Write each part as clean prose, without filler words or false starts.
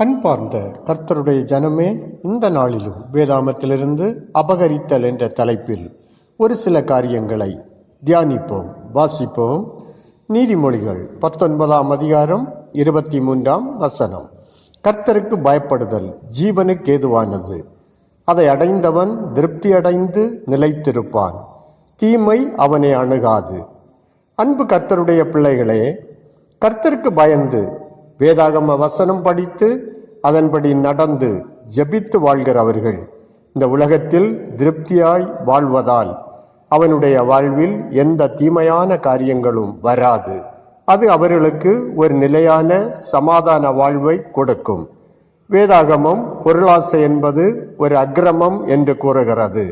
அன்பார்ந்த கர்த்தருடைய ஜனமே, இந்த நாளிலும் வேதாமத்திலிருந்து அபகரித்தல் என்ற தலைப்பில் ஒரு சில காரியங்களை தியானிப்போம், வாசிப்போம். நீதிமொழிகள் 19ஆம் அதிகாரம் 23ஆம் வசனம். கர்த்தருக்கு பயப்படுதல் ஜீவனுக்கு ஏதுவானது, அதை அடைந்தவன் திருப்தி அடைந்து நிலைத்திருப்பான், தீமை அவனை அணுகாது. அன்பு கர்த்தருடைய பிள்ளைகளே, கர்த்தருக்கு பயந்து வேதாகம வசனம் படித்து அதன்படி நடந்து ஜெபித்து வாழ்கிறவர்கள் இந்த உலகத்தில் திருப்தியாய் வாழ்வதால் அவனுடைய வாழ்வில் எந்த தீமையான காரியங்களும் வராது. அது அவர்களுக்கு ஒரு நிலையான சமாதான வாழ்வை கொடுக்கும். வேதாகமம் பொருளாசை என்பது ஒரு அக்கிரமம் என்று கூறுகிறது.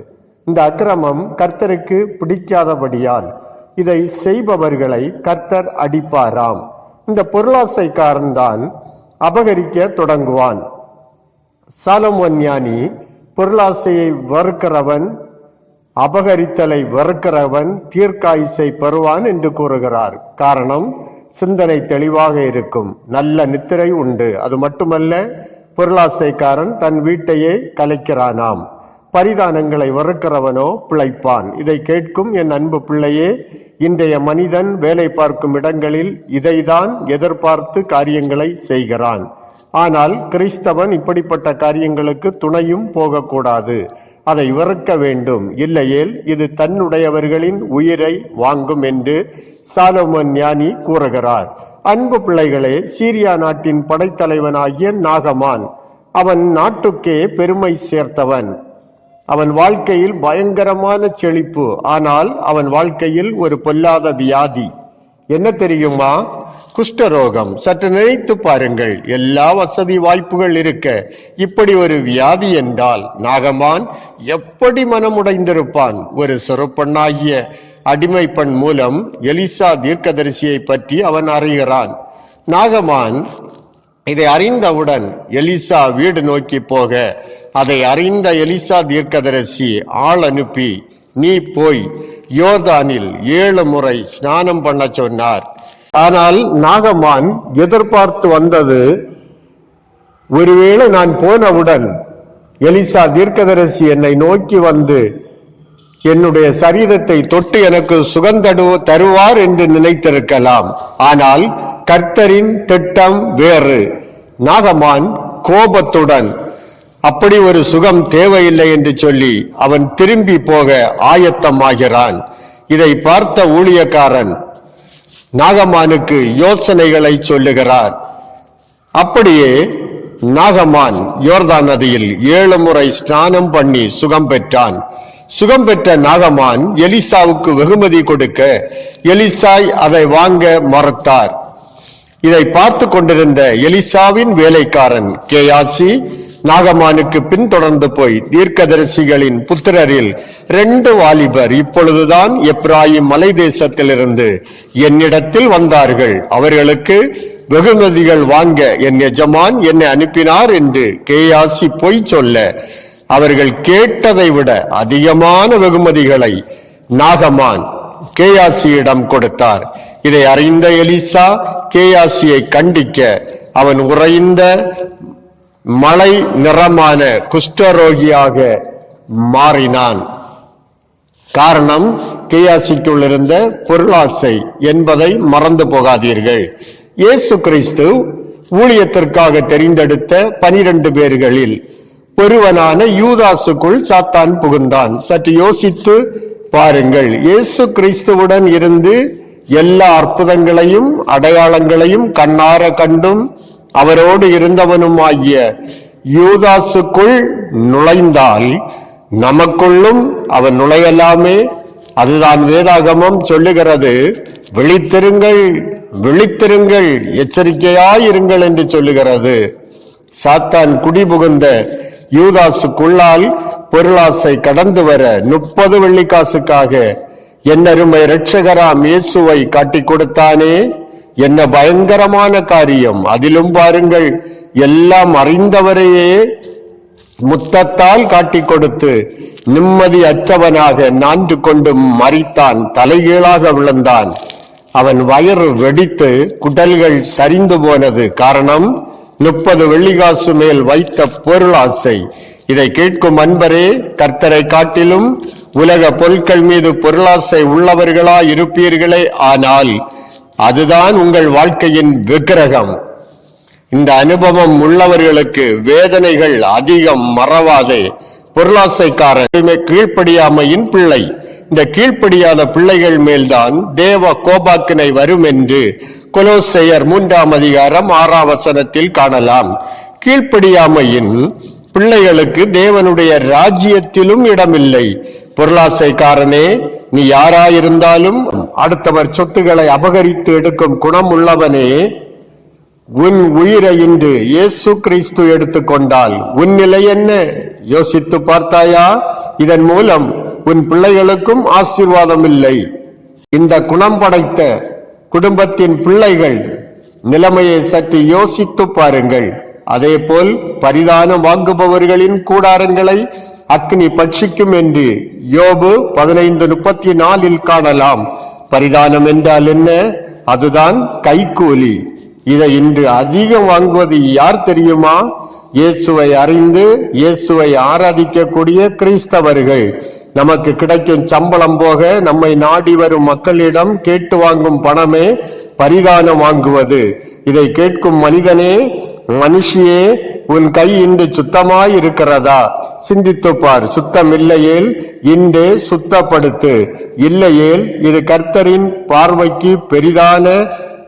இந்த அக்கிரமம் கர்த்தருக்கு பிடிக்காதபடியால் இதை செய்பவர்களை கர்த்தர் அடிப்பாராம். இந்த பொருளாசைக்காரன்தான் அபகரிக்க தொடங்குவான். சாலமோன் ஞானி பொருளாசையை வெறுக்கிறவன், அபகரித்தலை வெறுக்கிறவன் தீர்க்காயுசை பெறுவான் என்று கூறுகிறார். காரணம், சிந்தனை தெளிவாக இருக்கும், நல்ல நித்திரை உண்டு. அது மட்டுமல்ல, பொருளாசைக்காரன் தன் வீட்டையே கலைக்கிறானாம். பரிதானங்களை வெறுக்கிறவனோ பிழைப்பான். இதை கேட்கும் என் அன்பு பிள்ளையே, இன்றைய மனிதன் வேலை பார்க்கும் இடங்களில் இதைதான் எதிர்பார்த்து காரியங்களை செய்கிறான். ஆனால் கிறிஸ்தவன் இப்படிப்பட்ட காரியங்களுக்கு துணையும் போகக்கூடாது, அதை வெறுக்க வேண்டும். இல்லையேல் இது தன்னுடையவர்களின் உயிரை வாங்கும் என்று சாலமோன் ஞானி கூறுகிறார். அன்பு பிள்ளைகளே, சீரியா நாட்டின் படைத்தலைவனாகிய நாகமான் அவன் நாட்டுக்கே பெருமை சேர்த்தவன். அவன் வாழ்க்கையில் பயங்கரமான செழிப்பு. ஆனால் அவன் வாழ்க்கையில் ஒரு பொல்லாத வியாதி. என்ன தெரியுமா? குஷ்டரோகம். சற்று நினைத்து பாருங்கள், எல்லா வசதி வாய்ப்புகள் இருக்க இப்படி ஒரு வியாதி என்றால் நாகமான் எப்படி மனமுடைந்திருப்பான்? ஒரு சிறுபெண்ணாகிய அடிமை பெண் மூலம் எலிசா தீர்க்கதரிசியை பற்றி அவன் அறிகிறான். நாகமான் இதை அறிந்தவுடன் எலிசா வீடு நோக்கி போக, அதை அறிந்த எலிசா தீர்க்கதரிசி ஆள் அனுப்பி, நீ போய் யோர்தானில் 7 முறை ஸ்நானம் பண்ண சொன்னார். ஆனால் நாகமான் எதிர்பார்த்து வந்தது, ஒருவேளை நான் போனவுடன் எலிசா தீர்க்கதரிசி என்னை நோக்கி வந்து என்னுடைய சரீரத்தை தொட்டு எனக்கு தருவார் என்று நினைத்திருக்கலாம். ஆனால் கர்த்தரின் திட்டம் வேறு. நாகமான் கோபத்துடன் அப்படி ஒரு சுகம் தேவையில்லை என்று சொல்லி அவன் திரும்பி போக ஆயத்தமாகிறான். இதை பார்த்த ஊழியக்காரன் நாகமானுக்கு யோசனைகளை சொல்லுகிறார். அப்படியே நாகமான் யோர்தான் நதியில் 7 முறை ஸ்நானம் பண்ணி சுகம் பெற்றான். சுகம் பெற்ற நாகமான் எலிசாவுக்கு வெகுமதி கொடுக்க எலிசாய் அதை வாங்க மறுத்தார். இதை பார்த்து கொண்டிருந்த எலிசாவின் வேலைக்காரன் கேயாசி நாகமானுக்கு பின்தொடர்ந்து போய், தீர்க்கதரிசிகளின் புத்திரரில் 2 வாலிபர் இப்பொழுதுதான் எப்ராயிம் மலை தேசத்திலிருந்து என்னிடத்தில் வந்தார்கள். அவர்களுக்கு வெகுமதிகள் வாங்க என் எஜமான் என்னை அனுப்பினார் என்று கேயாசி பொய் சொல்ல, அவர்கள் கேட்டதை விட அதிகமான வெகுமதிகளை நாகமான் கேயாசியிடம் கொடுத்தார். இதை அறிந்த எலிசா கேயாசியை கண்டிக்க அவன் உறைந்த மலை நிறமான குஷ்டரோகியாக மாறினான். காரணம், கேயாசிக்குள் இருந்த பொருளாசை என்பதை மறந்து போகாதீர்கள். இயேசு கிறிஸ்து ஊழியத்திற்காக தெரிந்தெடுத்த 12 பேர்களில் ஒருவனான யூதாசுக்குள் சாத்தான் புகுந்தான். சற்று யோசித்து பாருங்கள். இயேசு கிறிஸ்துவுடன் இருந்து எல்லா அற்புதங்களையும் அடையாளங்களையும் கண்ணார கண்டும் அவரோடு இருந்தவனும் ஆகிய யூதாசுக்குள் நுழைந்தால் நமக்குள்ளும் அவன் நுழையலாமே. அதுதான் வேதாகமம் சொல்லுகிறது, விழித்திருங்கள், விழித்திருங்கள், எச்சரிக்கையாயிருங்கள் என்று சொல்லுகிறது. சாத்தான் குடிபுகுந்த யூதாசுக்குள்ளால் பொருளாசை கடந்து வர 30 வெள்ளிக்காசுக்காக என்னருமை இரட்சகராம் இயேசுவை காட்டிக் கொடுத்தானே. என்ன பயங்கரமான காரியம்! அதிலும் பாருங்கள், எல்லாம் அறிந்தவரையே முத்தத்தால் காட்டிக் கொடுத்து நிம்மதி அற்றவனாக நான்கு கொண்டு மரித்தான், தலைகீழாக விழுந்தான். அவன் வயிறு வெடித்து குடல்கள் சரிந்து போனது. காரணம், 30 வெள்ளிக்காசு மேல் வைத்த பொருளாசை. இதை கேட்கும் அன்பரே, கர்த்தரை காட்டிலும் உலக பொருட்கள் மீது பொருளாசை உள்ளவர்களா இருப்பீர்களே, ஆனால் அதுதான் உங்கள் வாழ்க்கையின் விக்கிரகம். இந்த அனுபவம் உள்ளவர்களுக்கு வேதனைகள் அதிகம் மறவாதே. பொருளாசைக்காரன் கீழ்ப்படியாமையின் பிள்ளை. இந்த கீழ்ப்படியாத பிள்ளைகள் மேல்தான் தேவ கோபாக்கினை வரும் என்று கொலோசையர் 3ஆம் அதிகாரம் 6ஆம் வசனத்தில் காணலாம். கீழ்ப்படியாமையின் பிள்ளைகளுக்கு தேவனுடைய ராஜ்யத்திலும் இடமில்லை. பொருளாசைக்காரனே, நீ யாராயிருந்தாலும் அடுத்தவர் சொத்துக்களை அபகரித்து எடுக்கும் குணம் உள்ளவனே, உன் உயிரை இன்று இயேசு கிறிஸ்து எடுத்துக்கொண்டால் உன் நிலை என்ன? யோசித்து பார்த்தாயா? இதன் மூலம் உன் பிள்ளைகளுக்கும் ஆசீர்வாதம் இல்லை. இந்த குணம் படைத்த குடும்பத்தின் பிள்ளைகள் நிலைமையை சற்று யோசித்து பாருங்கள். அதேபோல் பரிதானம் வாங்குபவர்களின் கூடாரங்களை அக்னி பட்சிக்கும் என்று யோபு 15:34 காணலாம். பரிதானம் என்றால் என்ன? அதுதான் கைக்கூலி. இதை இன்று அதிகம் வாங்குவது யார் தெரியுமா? இயேசுவை அறிந்து இயேசுவை ஆராதிக்கக்கூடிய கிறிஸ்தவர்கள். நமக்கு கிடைக்கும் சம்பளம் போக நம்மை நாடி வரும் மக்களிடம் கேட்டு வாங்கும் பணமே பரிதானம் வாங்குவது. இதை கேட்கும் மனிதனே, மனுஷியே, உன் கை இன்று சுத்தமாய் இருக்கிறதா? சிந்தித்துப்பார். சுத்தம் இல்லையேல் இன்றே சுத்தப்படுத்து. இல்லையேல் இது கர்த்தரின் பார்வைக்கு பெரிதான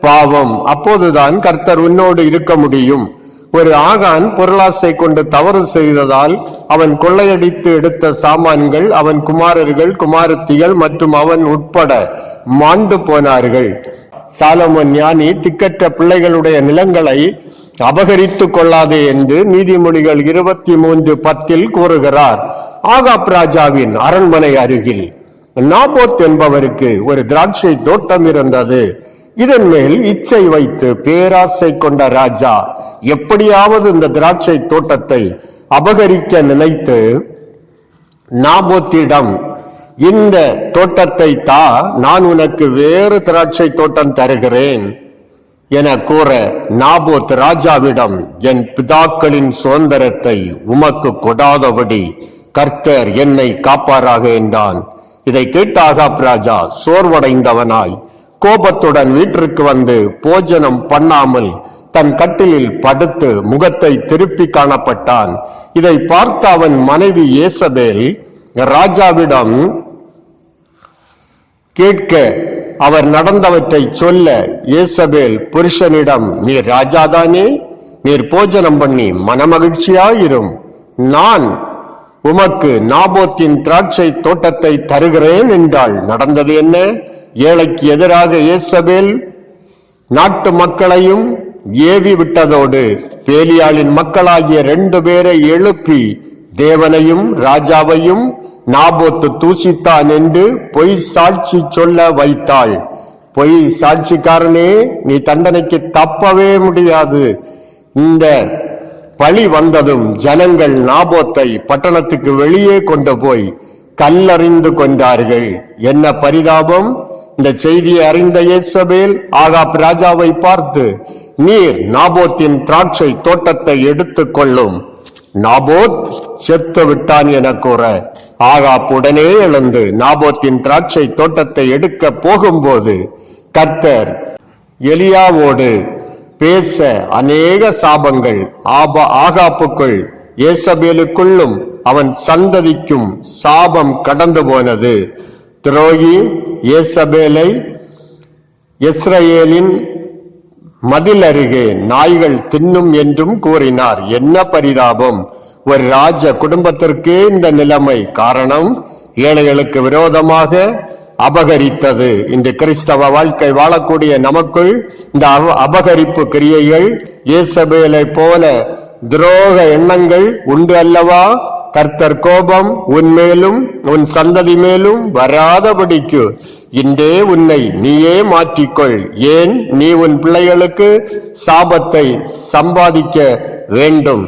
பாவம். அப்போதுதான் கர்த்தர் உன்னோடு இருக்க முடியும். ஒரு ஆகான் பொருளாசை கொண்டு தவறு செய்ததால் அவன் கொள்ளையடித்து எடுத்த சாமான்கள், அவன் குமாரர்கள், குமாரத்திகள் மற்றும் அவன் உட்பட மாண்டு போனார்கள். சாலமோன் ஞானி திக்கற்ற பிள்ளைகளுடைய நிலங்களை அபகரித்து கொள்ளாதே என்று நீதிமொழிகள் 23:10 கூறுகிறார். ஆகாப் ராஜாவின் அரண்மனை அருகில் நாபோத் என்பவருக்கு ஒரு திராட்சை தோட்டம் இருந்தது. இதன் மேல் இச்சை வைத்து பேராசை கொண்ட ராஜா எப்படியாவது இந்த திராட்சை தோட்டத்தை அபகரிக்க நினைத்து நாபோத்திடம், இந்த தோட்டத்தை தா, நான் உனக்கு வேறு திராட்சை தோட்டம் தருகிறேன் என கூற, நாபோத் ராஜாவிடம், என் பிதாக்களின் சுதந்திரத்தை உமக்கு கொடாதபடி கர்த்தர் என்னை காப்பாராக என்றான். இதை கேட்ட ஆகாப் ராஜா சோர்வடைந்தவனாய் கோபத்துடன் வீட்டிற்கு வந்து போஜனம் பண்ணாமல் தன் கட்டிலில் படுத்து முகத்தை திருப்பி காணப்பட்டான். இதை பார்த்த அவன் மனைவி யேசபேல் ராஜாவிடம் கேட்க, அவர் நடந்தவற்றை சொல்ல, யேசபேல் புருஷனிடம், நீர் ராஜாதானே, நீர் போஜனம் பண்ணி மனமகிழ்ச்சியாயிரும், நான் உமக்கு நாபோத்தின் திராட்சை தோட்டத்தை தருகிறேன் என்றாள். நடந்தது என்ன? ஏழைக்கு எதிராக யேசபேல் நாட்டு மக்களையும் ஏவி விட்டதோடு பேலியாளின் மக்களாகிய 2 பேரை எழுப்பி தேவனையும் ராஜாவையும் நாபோத்து தூசித்தான் என்று பொய் சாட்சி சொல்ல வைத்தாள். பொய் சாட்சிக்காரனே, நீ தண்டனைக்கு தப்பவே முடியாது. இந்த பழி வந்ததும் ஜனங்கள் நாபோத்தை பட்டணத்துக்கு வெளியே கொண்டு போய் கல்லறிந்து கொண்டார்கள். என்ன பரிதாபம்! இந்த செய்தியை அறிந்த யேசபேல் ஆகாப் ராஜாவை பார்த்து, நீர் நாபோத்தின் திராட்சை தோட்டத்தை எடுத்துக் கொள்ளும், நாபோத் செத்து விட்டான் என கூற, ஆகாப் உடனே எழுந்து நாபோத்தின் திராட்சை தோட்டத்தை எடுக்க போகும்போது கர்த்தர் எலியாவோடு பேச அநேக சாபங்கள் ஆகாப்புக்குள் யேசபேலுக்குள்ளும் அவன் சந்ததிக்கும் சாபம் கடந்து போனது. துரோகி யேசபேலை இஸ்ரவேலின் மதில் அருகே நாய்கள் தின்னும் என்றும் கூறினார். என்ன பரிதாபம்! ஒரு ராஜ குடும்பத்திற்கே இந்த நிலைமை. காரணம், ஏழைகளுக்கு விரோதமாக அபகரித்தது. இன்று கிறிஸ்தவ வாழ்க்கை வாழக்கூடிய நமக்குள் இந்த அபகரிப்பு கிரியைகள், யேசபேலை போல துரோக எண்ணங்கள் உண்டு அல்லவா? கர்த்தர் கோபம் உன்மேலும் உன் சந்ததி மேலும் வராதபடிக்கு இன்றே உன்னை நீயே மாற்றிக்கொள். ஏன் நீ உன் பிள்ளைகளுக்கு சாபத்தை சம்பாதிக்க வேண்டும்?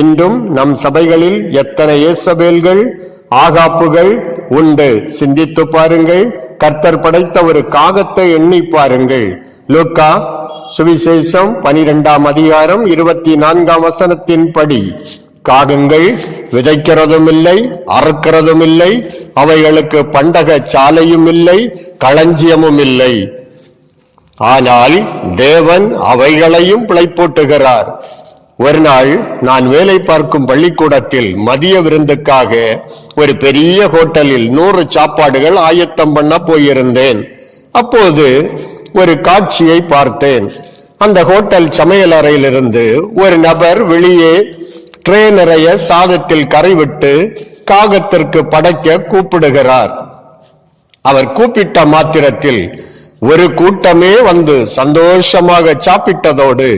இன்றும் நம் சபைகளில் எத்தனை யேசபேல்கள், ஆகாப்புகள் உண்டு. சிந்தித்து பாருங்கள். கர்த்தர் படைத்த ஒரு காகத்தை எண்ணி பாருங்கள். லூக்கா சுவிசேஷம் 12ஆம் அதிகாரம் 24ஆம் வசனத்தின்படி காகங்கள் விதைக்கிறதும் இல்லை, அறுக்கிறதும் இல்லை, அவைகளுக்கு பண்டக சாலையும் இல்லை, களஞ்சியமும் இல்லை. ஆனால் தேவன் அவைகளையும் பிழைப்பூட்டுகிறார். ஒரு நாள் நான் வேலை பார்க்கும் பள்ளிக்கூடத்தில் மதிய விருந்துக்காக ஒரு பெரிய ஹோட்டலில் 100 சாப்பாடுகள் ஆயத்தம் பண்ண போயிருந்தேன். அப்போது ஒரு காட்சியை பார்த்தேன். அந்த ஹோட்டல் சமையல் அறையிலிருந்து ஒரு நபர் வெளியே ட்ரே நிறைய சாதத்தில் கரைவிட்டு காகத்திற்கு படைக்க கூப்பிடுகிறார். அவர் கூப்பிட்ட மாத்திரத்தில் ஒரு கூட்டமே வந்து சந்தோஷமாக சாப்பிட்டதோடு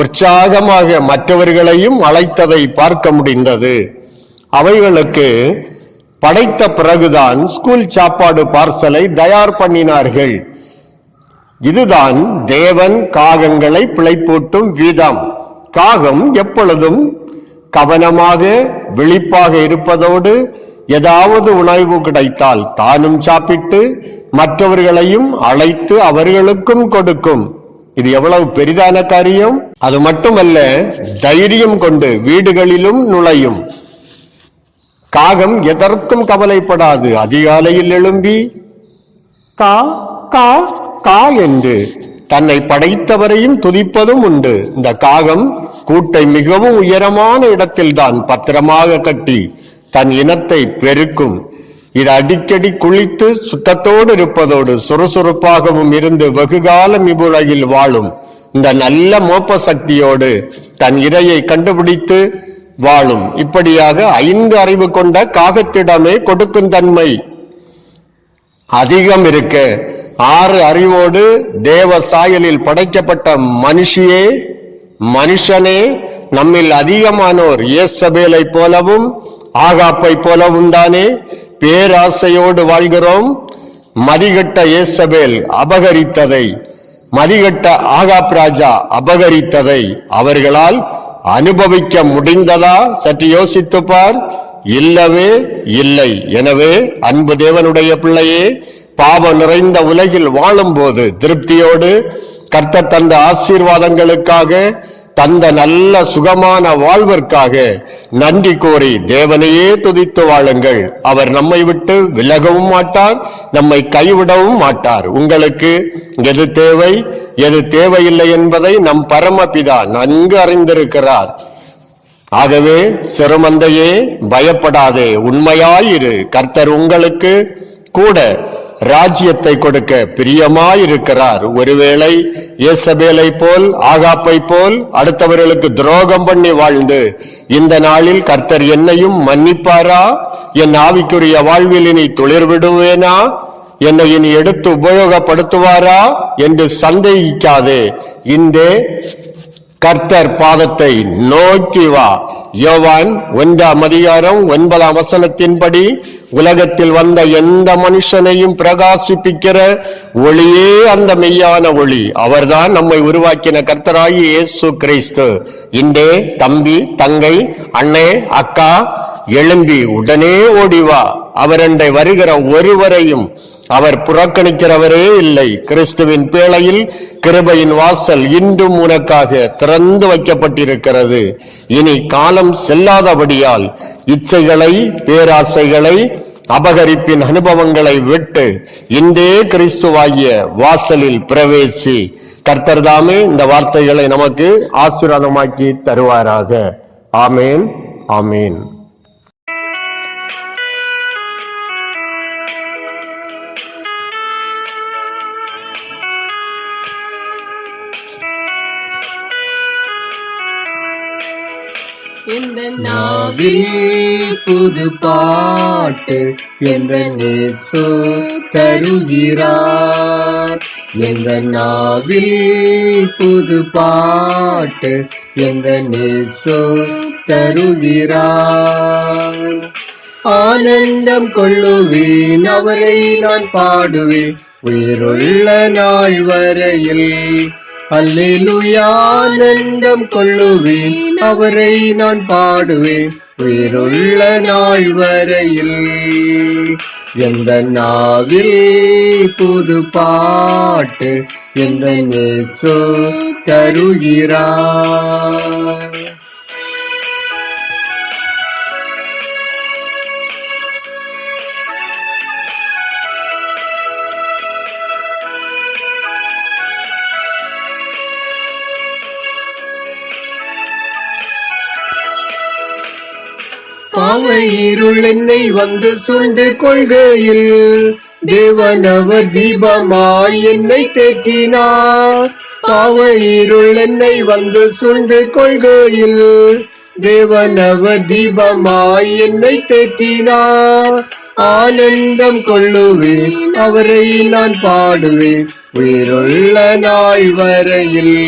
உற்சாகமாக மற்றவர்களையும் அழைத்ததை பார்க்க முடிந்தது. அவைகளுக்கு படைத்த பிறகுதான் ஸ்கூல் சாப்பாடு பார்சலை தயார் பண்ணினார்கள். இதுதான் தேவன் காகங்களை பிழைப்பூட்டும் வீதம். காகம் எப்பொழுதும் கவனமாக விழிப்பாக இருப்பதோடு ஏதாவது உணவு கிடைத்தால் தானும் சாப்பிட்டு மற்றவர்களையும் அழைத்து அவர்களுக்கும் கொடுக்கும். இது எவ்வளவு பெரிதான காரியம்! அது மட்டுமல்ல, தைரியம் கொண்டு வீடுகளிலும் நுழையும். காகம் எதற்கும் கவலைப்படாது. அதிகாலையில் எழும்பி கா கா கா என்று தன்னை படைத்தவரையும் துதிப்பதும் உண்டு. இந்த காகம் கூட்டை மிகவும் உயரமான இடத்தில்தான் பத்திரமாக கட்டி தன் இனத்தை பெருக்கும். இது அடிக்கடி குளித்து சுத்தத்தோடு இருப்பதோடு சுறுசுறுப்பாகவும் இருந்து வெகுகாலம் இவ்வுலகில் வாழும். இந்த நல்ல மோப்ப சக்தியோடு தன் இரையை கண்டுபிடித்து வாழும். இப்படியாக 5 அறிவு கொண்ட காகத்திடமே கொடுக்கும் தன்மை அதிகம் இருக்க, 6 அறிவோடு தேவ சாயலில் படைக்கப்பட்ட மனுஷனே நம்மில் அதிகமானோர் இயேசபேலை போலவும் ஆகாப்பை போலவும் தானே பேராசையோடு வாழ்கிறோம். மதிகட்ட இயேசபேல் அபகரித்ததை, மதிகட்ட ஆகாப் ராஜா அபகரித்ததை அவர்களால் அனுபவிக்க முடிந்ததா? சற்று யோசித்து பார். இல்லவே இல்லை. எனவே அன்பு தேவனுடைய பிள்ளையே, பாவம் நிறைந்த உலகில் வாழும் போது திருப்தியோடு கர்த்தர் தந்த ஆசீர்வாதங்களுக்காக, தந்த நல்ல சுகமான வாழ்விற்காக நன்றி கோரி தேவனையே துதித்து வாழுங்கள். அவர் நம்மை விட்டு விலகவும் மாட்டார், நம்மை கைவிடவும் மாட்டார். உங்களுக்கு எது தேவை, எது தேவையில்லை என்பதை நம் பரமபிதா நன்கு அறிந்திருக்கிறார். ஆகவே சிறுமந்தையே, பயப்படாதே, உண்மையாயிரு. கர்த்தர் உங்களுக்கு கூட ராஜ்யத்தை கொடுக்க பிரியமாயிருக்கிறார். ஒருவேளை இயேசபேலை போல் ஆகாப்பை போல் அடுத்தவர்களுக்கு துரோகம் பண்ணி வாழ்ந்து இந்த நாளில் கர்த்தர் என்னையும் மன்னிப்பாரா? என் ஆவிக்குரிய வாழ்வில் இனி துளிர் விடுவேனா? என்னை இனி எடுத்து உபயோகப்படுத்துவாரா என்று சந்தேகிக்காதே. இந்த கர்த்தர் பாதத்தை நோக்கி வா. யோவான் 1ஆம் அதிகாரம் 9ஆம் வசனத்தின்படி உலகத்தில் வந்த எந்த மனுஷனையும் பிரகாசிப்பிக்கிற ஒளியே அந்த மெய்யான ஒளி. அவர்தான் நம்மை உருவாக்கின கர்த்தராகிய இயேசு கிறிஸ்து. இன்றே தம்பி, தங்கை, அண்ணே, அக்கா, எழும்பி உடனே ஓடிவா. அவரண்டை வருகிற ஒருவரையும் அவர் புறக்கணிக்கிறவரே இல்லை. கிறிஸ்துவின் பேழையில் கிருபையின் வாசல் இன்றும் உனக்காக திறந்து வைக்கப்பட்டிருக்கிறது. இனி காலம் செல்லாதபடியால் இச்சைகளை, பேராசைகளை, அபகரிப்பின் அனுபவங்களை விட்டு இன்றே கிறிஸ்துவாகிய வாசலில் பிரவேசி. கர்த்தர் தாமே இந்த வார்த்தைகளை நமக்கு ஆசீர்வாதமாக்கி தருவாராக. ஆமேன், ஆமேன். இந்த நாவில் புது பாட்டு என்ற நேசு தருகிறார். இந்த நாவில் புது பாட்டு என்ற நேசு தருகிறார். ஆனந்தம் கொள்ளுவேன், அவரை நான் பாடுவேன் உயிருள்ள நாள் வரையில். அல்லேலூயா, ஆனந்தம் கொள்ளுவேன், அவரை நான் பாடுவேன் உயிருள்ள நாள் வரையில். எந்த நாவில் புது பாட்டு எந்த நேசோ தருகிறார். பாவ இருள் என்னை வந்து சூழ்ந்து கொள்கையில் தேவனவர் தீபமாய் என்னை தேற்றினார். பாவ இருள் என்னை வந்து சூழ்ந்து கொள்கையில் தேவனவர் தீபமாய் என்னை தேற்றினார். ஆனந்தம் கொள்ளுவேன் அவரை நான் பாடுவேன் உயிருள்ள நாள் வரையில்.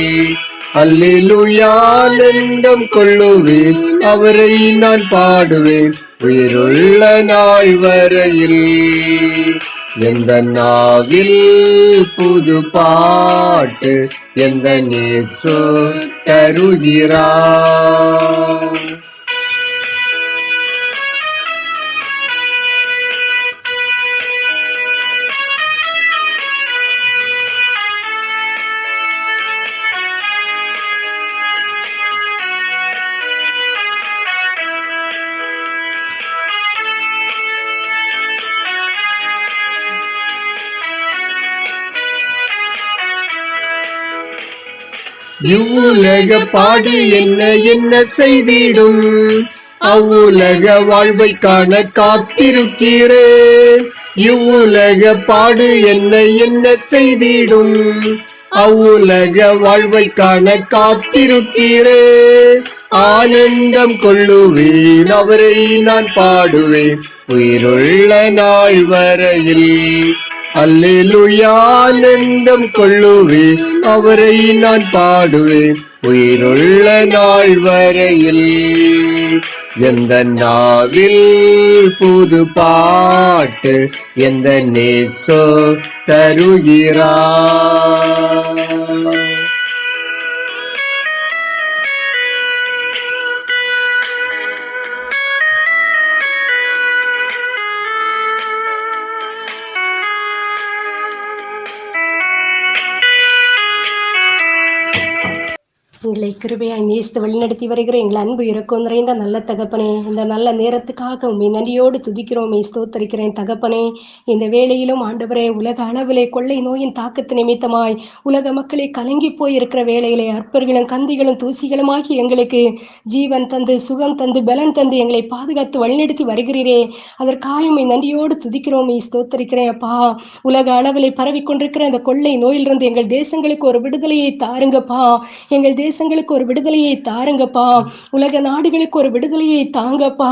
அல்லேலூயா ஆனந்தம் கொள்ளுவேன் அவரை நான் பாடுவேன் உயிருள்ள நாள் வரையில். எந்த நாவில் புது பாட்டு எந்த நேசோ தருகிறார். இவ்வுலக பாடு என்ன என்ன செய்திடும் அவ்வுலக வாழ்வை காண காத்திருக்கிறேன். இவ்வுலக பாடு என்ன என்ன செய்திடும் அவ்வுலக வாழ்வை காண காத்திருக்கிறேன். ஆனந்தம் கொள்ளுவேன் அவரை நான் பாடுவேன் உயிருள்ள நாள் வரையில். அல்லேலூயா ஆனந்தம் கொள்ளுவேன் அவரை நான் பாடுவேன் உயிருள்ள நாள் வரையில். எந்த நாவில் புது பாட்டு எந்த நேசோ தருகிறார். எங்களை கிருபையாய் நேசித்து வழிநடத்தி வருகிற எங்கள் அன்பு இரக்கம் நிறைந்த நல்ல தகப்பனே, இந்த நல்ல நேரத்துக்காக உண்மை நன்றியோடு துதிக்கிறோம், ஸ்தோத்தரிக்கிறேன் தகப்பனே. இந்த வேளையிலும் ஆண்டவரே, உலக அளவிலே கொள்ளை நோயின் தாக்கத்து நிமித்தமாய் உலக மக்களே கலங்கி போய் இருக்கிற வேளையிலே அற்பர்களும் கந்திகளும் தூசிகளுமாகி எங்களுக்கு ஜீவன் தந்து சுகம் தந்து பலன் தந்து எங்களை பாதுகாத்து வழிநடத்தி வருகிறீரே, அதற்காக உண்மை நன்றியோடு துதிக்கிறோம், ஸ்தோத்தரிக்கிறேன் அப்பா. உலக அளவிலே பரவி கொண்டிருக்கிற இந்த கொள்ளை நோயிலிருந்து எங்கள் தேசங்களுக்கு ஒரு விடுதலையை தாருங்கப்பா. எங்கள் தேசங்களுக்கு ஒரு விடுதலையை தாருங்கப்பா. உலக நாடுகளுக்கு ஒரு விடுதலையை தாங்கப்பா.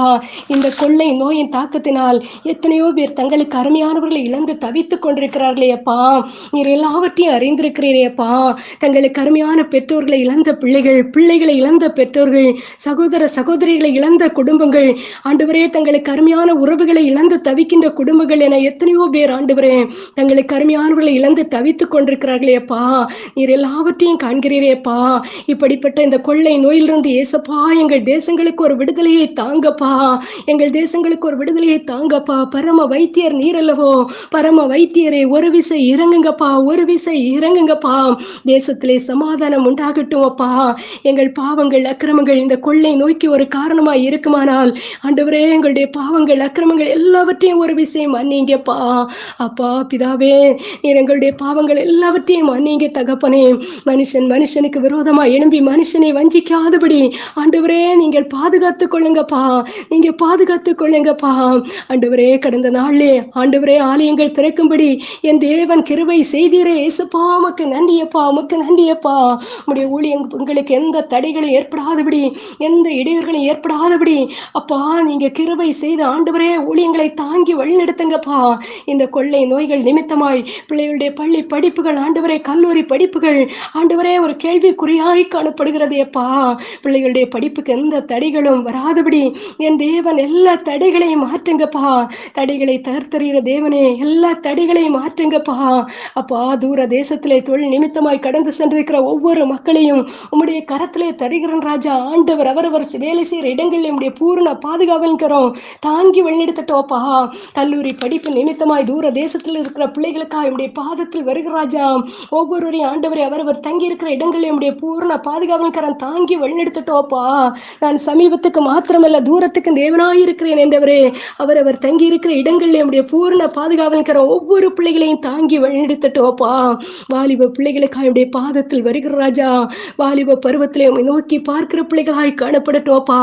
இந்த கொள்ளை நோயின் தாக்கத்தினால் எத்தனையோ பேர் தங்களுக்கு அருமையானவர்களை இழந்து தவித்துக் கொண்டிருக்கிறார்களே அப்பா. நீர் எல்லாவற்றையும் அறிந்திருக்கிறீரே அப்பா. தங்களுக்கு அருமையான பெற்றோர்களை இழந்த பிள்ளைகள், பிள்ளைகளை இழந்த பெற்றோர்கள், சகோதர சகோதரிகளை இழந்த குடும்பங்கள், ஆண்டவரே தங்களுக்கு அருமையான உறவுகளை இழந்து தவிக்கின்ற குடும்பங்கள் என எத்தனையோ பேர் ஆண்டவரே தங்களுக்கு அருமையானவர்களை இழந்து தவித்துக் கொண்டிருக்கிறார்களே அப்பா. நீர் எல்லாவற்றையும் காண்கிறீரேப்பா. இப்படிப்பட்ட இந்த கொள்ளை நோயிலிருந்து ஏசப்பா எங்கள் தேசங்களுக்கு ஒரு விடுதலையை தாங்கப்பா. எங்கள் தேசங்களுக்கு ஒரு விடுதலையை தாங்கப்பா. பரம வைத்தியர் நீரல்லவோ, பரம வைத்தியரே ஒரு விசை இறங்குங்கப்பா, ஒரு விசை இறங்குங்கப்பா. தேசத்திலே சமாதானம் உண்டாகட்டும் அப்பா. எங்கள் பாவங்கள் அக்கிரமங்கள் இந்த கொள்ளை நோய்க்கு ஒரு காரணமாய் இருக்குமானால் ஆண்டவரே எங்களுடைய பாவங்கள் அக்கிரமங்கள் எல்லாவற்றையும் ஒரு விசை மன்னிங்கப்பா. அப்பா பிதாவே, நீர் எங்களுடைய பாவங்கள் எல்லாவற்றையும் மன்னிங்க தகப்பனே. மனுஷனுக்கு விரோதமாக எழும்பி மனுஷனை வஞ்சிக்காதபடி ஆண்டவரே நீங்கள் பாதுகாத்துக் கொள்ளுங்கப்பா. நீங்க பாதுகாத்துக் கொள்ளுங்கப்பா ஆண்டவரே. கடந்த நாளிலே ஆண்டவரே ஆலயங்கள் திறக்கும்படி என் தேவன் கிருபை செய்தீரே ஏசப்பா. உமக்கு நன்றியப்பா, உமக்கு நன்றியப்பா. உடைய ஊழியங்களுக்கு எந்த தடைகளும் ஏற்படாதபடி, எந்த இடையூறுகளும் ஏற்படாதபடி அப்பா நீங்க கிருபை செய்த ஆண்டவரே ஊழியங்களை தாங்கி வழிநடத்துங்கப்பா. இந்த கொள்ளை நோய்கள் நிமித்தமாய் பிள்ளைகளுடைய பள்ளி படிப்புகள் ஆண்டவரே, கல்லூரி படிப்புகள் ஆண்டவரே ஒரு கேள்விக்குறியாய் காணப்படுகிறது அப்பா. பிள்ளைகளுடைய படிப்புக்கு எந்த தடைகளும் வராதபடி என் தேவன் எல்லா தடைகளையும் மாற்றுங்கப்பா. தடைகளை தகர்த்தெறிகிற தேவனே, எல்லா தடைகளையும் மாற்றுங்கப்பா. அப்பா, தூர தேசத்திலே தொழில் நிமித்தமாய் கடந்து சென்றிருக்கிற ஒவ்வொரு மக்களையும் உம்முடைய கரத்திலே தருகிறன் ராஜா. ஆண்டவர் அவரவர் வேலை செய்கிற இடங்களில் உம்முடைய பூரண பாதுகாவல்கிறோம் தாங்கி வழிநடத்தட்டோப்பா. கல்லூரி படிப்பு நிமித்தமாய் தூர தேசத்தில் இருக்கிற பிள்ளைகளுக்காக உம்முடைய பாதத்தில் வருகிற ராஜா. ஒவ்வொருவரையும் ஆண்டவரை அவரவர் தங்கி இருக்கிற இடங்களில் உம்முடைய பூரண பாதுகாவல்கிறன் தாங்கி வழிநடத்தட்டோப்பா. நான் சமீபத்துக்கு மாத்திரமல்ல தூரத்துக்கு தேவனாயிருக்கிறேன் என்றவரே. அவரவர் தங்கி இருக்கிற இடங்களில் உம்முடைய பூரண பாதுகாவல்கிற ஒவ்வொரு பிள்ளைகளையும் தாங்கி வழிநடத்தட்டோப்பா. வாலிப பிள்ளைகளுக்காக உம்முடைய பாதத்தில் வருகிற ராஜா. வாலிப பருவத்திலே உம்மை நோக்கி பார்க்கிற பிள்ளைகளாய் காணப்படட்டோப்பா.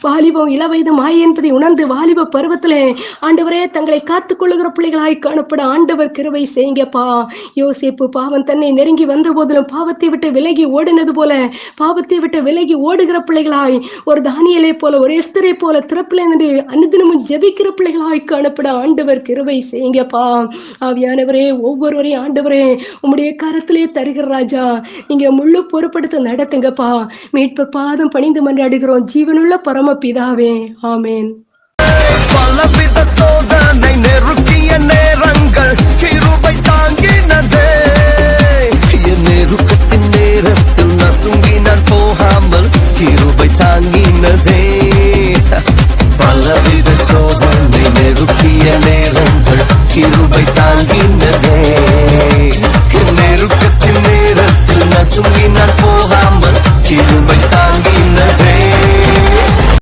வாலிபம் இளவயது மாயை என்பதை உணர்ந்து வாலிப பருவத்திலே ஆண்டவரே தங்களை காத்துக் கொள்ளுகிற பிள்ளைகளாய் காணப்பட ஆண்டவர் கிருபை செய்யுங்கப்பா. யோசேப்பு பாவம் தன்னை நெருங்கி வந்த போதிலும் பாவத்தை விட்டு விலகி ஓடினது போல பாவத்தை விட்டு விலகி ஓடுகிற பிள்ளைகளாய், ஒரு தானியலை போல ஒரு எஸ்தரை போல திறப்பில் நின்று அனுதினமும் ஜெபிக்கிற பிள்ளைகளாய் காணப்பட ஆண்டவர் கிருபை செய்யுங்கப்பா. ஆவியானவரே, ஒவ்வொருவரையும் ஆண்டவரே உம்முடைய கரத்திலே தருகிற ராஜா. நீங்க முழு பொறுப்படுத்த நடத்துங்கப்பா. மீட்பு பாதம் பணிந்து மன்றாடுகிறோம் ஜீவனுள்ள பரமபிதாவே, ஆமேன். பலவித சோதனை நெருக்கிய நேரங்கள் கிருபை தாங்கினதே. என் நெருக்கத்தின் நேரத்தில் நசுங்கி நான் போகாமல் கிருபை தாங்கினதே. பலவித சோதனை நெருக்கிய நேரங்கள் கிருபை தாங்கினதே.